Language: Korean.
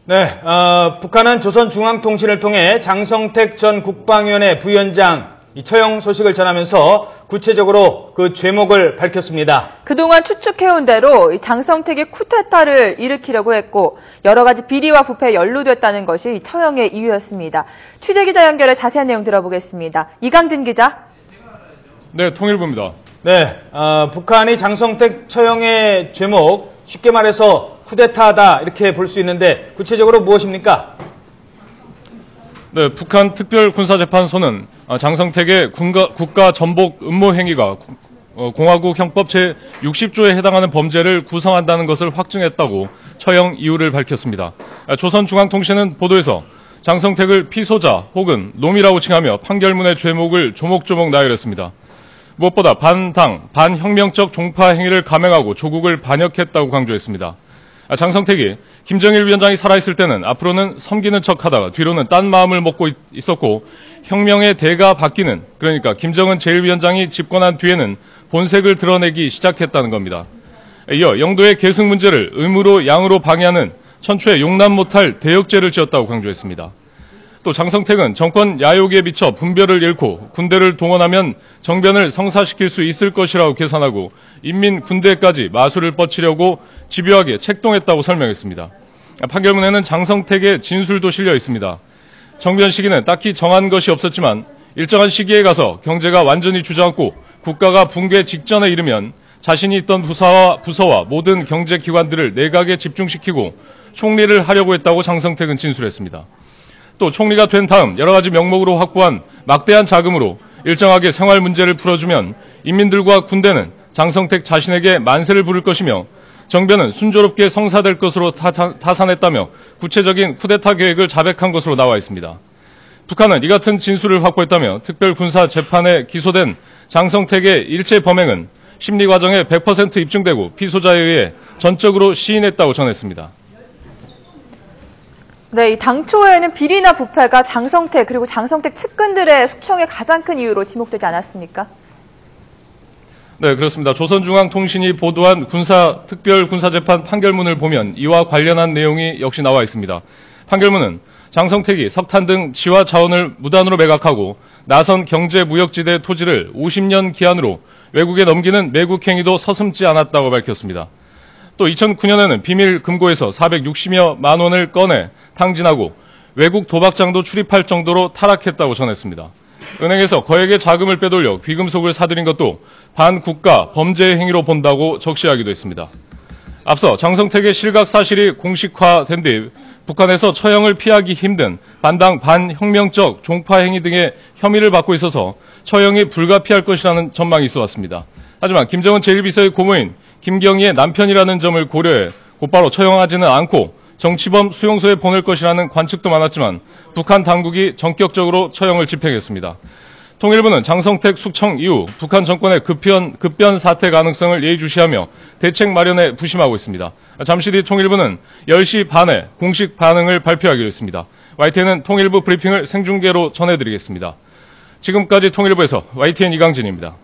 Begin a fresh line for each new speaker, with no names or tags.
네, 북한은 조선중앙통신을 통해 장성택 전 국방위원회 부위원장 처형 소식을 전하면서 구체적으로 그 죄목을 밝혔습니다.
그동안 추측해온 대로 장성택이 쿠데타를 일으키려고 했고 여러 가지 비리와 부패에 연루됐다는 것이 처형의 이유였습니다. 취재기자 연결해 자세한 내용 들어보겠습니다. 이강진 기자.
네, 통일부입니다.
네, 북한이 장성택 처형의 죄목, 쉽게 말해서 쿠데타다 이렇게 볼 수 있는데 구체적으로 무엇입니까?
네, 북한 특별군사재판소는 장성택의 국가 전복 음모 행위가 공화국 형법 제60조에 해당하는 범죄를 구성한다는 것을 확증했다고 처형 이유를 밝혔습니다. 조선중앙통신은 보도에서 장성택을 피소자 혹은 놈이라고 칭하며 판결문의 죄목을 조목조목 나열했습니다. 무엇보다 반당, 반혁명적 종파 행위를 감행하고 조국을 반역했다고 강조했습니다. 장성택이 김정일 위원장이 살아있을 때는 앞으로는 섬기는 척하다가 뒤로는 딴 마음을 먹고 있었고 혁명의 대가 바뀌는, 그러니까 김정은 제1위원장이 집권한 뒤에는 본색을 드러내기 시작했다는 겁니다. 이어 영도의 계승 문제를 음으로 양으로 방해하는 천추에 용납 못할 대역죄를 지었다고 강조했습니다. 또 장성택은 정권 야욕에 미쳐 분별을 잃고 군대를 동원하면 정변을 성사시킬 수 있을 것이라고 계산하고 인민 군대까지 마술을 뻗치려고 집요하게 책동했다고 설명했습니다. 판결문에는 장성택의 진술도 실려 있습니다. 정변 시기는 딱히 정한 것이 없었지만 일정한 시기에 가서 경제가 완전히 주저앉고 국가가 붕괴 직전에 이르면 자신이 있던 부서와 모든 경제기관들을 내각에 집중시키고 총리를 하려고 했다고 장성택은 진술했습니다. 또 총리가 된 다음 여러 가지 명목으로 확보한 막대한 자금으로 일정하게 생활 문제를 풀어주면 인민들과 군대는 장성택 자신에게 만세를 부를 것이며 정변은 순조롭게 성사될 것으로 타산했다며 구체적인 쿠데타 계획을 자백한 것으로 나와 있습니다. 북한은 이 같은 진술을 확보했다며 특별군사재판에 기소된 장성택의 일체 범행은 심리 과정에 100% 입증되고 피소자에 의해 전적으로 시인했다고 전했습니다.
네, 당초에는 비리나 부패가 장성택 그리고 장성택 측근들의 숙청의 가장 큰 이유로 지목되지 않았습니까?
네, 그렇습니다. 조선중앙통신이 보도한 특별군사재판 판결문을 보면 이와 관련한 내용이 역시 나와 있습니다. 판결문은 장성택이 석탄 등 지화 자원을 무단으로 매각하고 나선 경제무역지대 토지를 50년 기한으로 외국에 넘기는 매국 행위도 서슴지 않았다고 밝혔습니다. 또 2009년에는 비밀 금고에서 460여만 원을 꺼내 탕진하고 외국 도박장도 출입할 정도로 타락했다고 전했습니다. 은행에서 거액의 자금을 빼돌려 귀금속을 사들인 것도 반국가 범죄 행위로 본다고 적시하기도 했습니다. 앞서 장성택의 실각 사실이 공식화된 뒤 북한에서 처형을 피하기 힘든 반당 반혁명적 종파 행위 등의 혐의를 받고 있어서 처형이 불가피할 것이라는 전망이 있어 왔습니다. 하지만 김정은 제1비서의 고모인 김경희의 남편이라는 점을 고려해 곧바로 처형하지는 않고 정치범 수용소에 보낼 것이라는 관측도 많았지만 북한 당국이 전격적으로 처형을 집행했습니다. 통일부는 장성택 숙청 이후 북한 정권의 급변 사태 가능성을 예의주시하며 대책 마련에 부심하고 있습니다. 잠시 뒤 통일부는 10시 반에 공식 반응을 발표하기로 했습니다. YTN은 통일부 브리핑을 생중계로 전해드리겠습니다. 지금까지 통일부에서 YTN 이강진입니다.